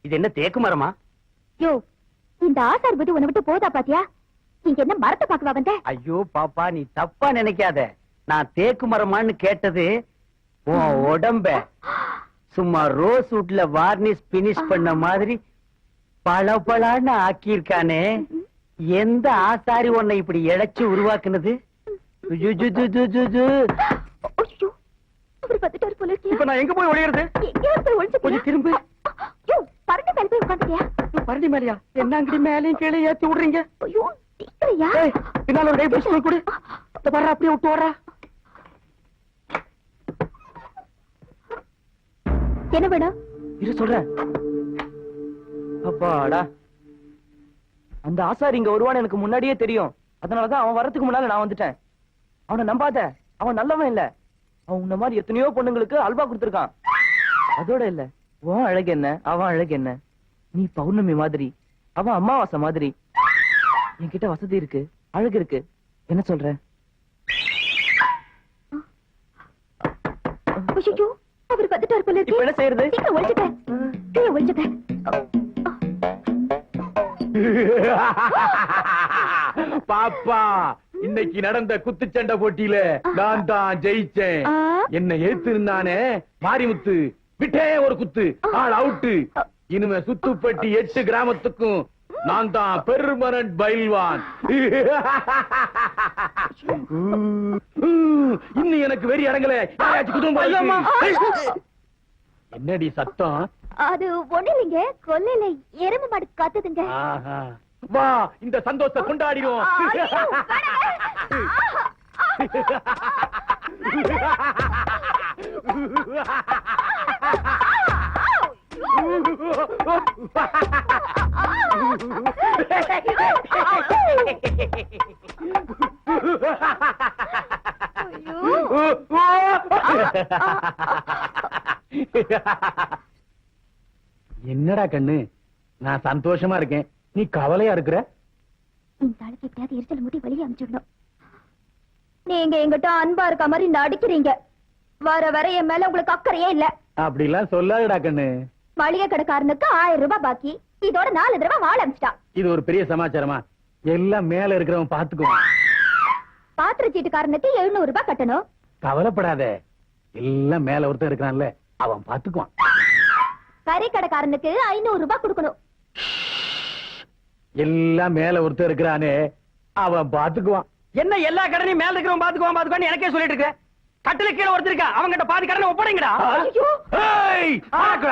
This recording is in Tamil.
இது என்ன தேக்கு மரமா? யோ, இந்த ஆசார் புத்தி உன்னை விட்டு போதா பாத்தியா? நீங்க என்ன மரத்தை பாக்கவா வந்த? ஐயோ பாப்பா, நீ தப்பா நினைக்காத. நான் தேக்கு மரமான்னு கேட்டது உன் உடம்ப சும்மா ரோஸ் வுட்ல வார்னிஷ் பினிஷ் பண்ண மாதிரி பளபளன்னு ஆக்கியிருக்கானே. எந்த ஆசாரி உன்னை இப்படி இழைச்சு உருவாக்குனது? ஐயோ, அவர் வந்துட்டாரு போல இருக்கே. இப்ப நான் எங்க போய் ஒளியறது? எங்கேயாவது போய் ஒளிஞ்சுக்கிறியா? கொஞ்சம் திரும்பு. யோ, பரண்டி மேல போய் உட்காந்துட்டியா? பரண்டி மேலையா? என்ன அங்கடி மேலையும் கீழே ஏத்தி விடுறீங்க? ஐயோ, டீக்கலையா? ஏய், பின்னால ஒரு கை பிடிச்சு போய் கொடு. வர்ற அப்படியே விட்டு வர்றா. என்ன வேணும்? இரு சொல்றேன். அப்பாடா, அந்த ஆசாரி இங்க வருவான்னு எனக்கு முன்னாடியே தெரியும். அதனாலதான் அவன் வரதுக்கு முன்னால நான் வந்துட்டேன். அவனை நம்பாத, அவன் நல்லவன் இல்ல. அவன் உன்ன மாதிரி எத்தனையோ பொண்ணுங்களுக்கு அல்வா கொடுத்திருக்கான். அதோட இல்ல, உன் அழகு என்ன, அவன் அழகு என்ன? நீ பௌர்ணமி மாதிரி, அவன் அமாவாசை மாதிரி. என்கிட்ட வசதி இருக்கு, அழகு இருக்கு. என்ன சொல்ற? ஐயோ, அவர் வந்துட்டாரு போல இப்ப என்ன இருக்கே. செய்யறது? சீக்கிரம் ஒளிஞ்சுக்க. கீழே ஒளிஞ்சுக்க. பாப்பா, இன்னைக்கு நடந்த குத்துச்சண்டை போட்டியில நான் தான் ஜெயிச்சேன். ஆ? என்ன ஏத்துனானே மாரிமுத்து, விட்டே ஒரு குத்து, ஆள் அவுட்டு. இனிமே சுத்துப்பட்டி 8 கிராமத்துக்கும் நான் தான் பெர்மனன்ட் பைல்வான். இன்னும் எனக்கு வெறி அடங்கல. யாராச்சும் குடும்பம் என்னடி சத்தம்? அது ஒண்ணு இல்லைங்க, கொல்லையில எருமை மாடு கத்துதுங்க. ஆஹா. வா, இந்த சந்தோஷத்தை கொண்டாடிடுவோம். ஐயோ, வேணாங்க. என்னடா கண்ணு, நான் சந்தோஷமா இருக்கேன், நீ கவலையா இருக்கிற? இந்த ஆளுக்கு எப்படியாவது எரிச்சல் மூட்டி வெளியே அனுப்பிச்சிடணும். நீங்க எங்கிட்ட அன்பா இருக்க மாதிரி நடிக்கிறீங்க. வர வர என் மேல உங்களுக்கு அக்கறையே இல்ல. அப்படிலாம் சொல்லாதடா கண்ணு. மளிகை கடைக்காரனுக்கு 1000 ரூபாய் பாக்கி, இதோட 4 தடவை வாழ அனுப்பிச்சிட்டான். இது ஒரு பெரிய சமாச்சாரமா? எல்லாம் மேல இருக்கிறவன் பாத்துக்குவான். பாத்திர சீட்டுக்காரனுக்கு 700 ரூபாய் கட்டணும். கவலைப்படாத, எல்லாம் மேல ஒருத்தன் இருக்கிறான்ல, அவன் பாத்துக்குவான். கறி கடைக்காரனுக்கு 500 ரூபாய் கொடுக்கணும். எல்லாம் மேல ஒருத்தன் இருக்கிறானே, அவன் பாத்துக்குவான். என்ன எல்லா கடனையும் மேல இருக்கிறவன் பாத்துக்குவான்னு எனக்கே சொல்லிட்டு இருக்க? கட்டில கீழே ஒருத்தர் இருக்கா, அவங்கிட்ட பாதி கடனை ஒப்படைங்கடா. ஐயோ, ஏய், ஆக்குடா.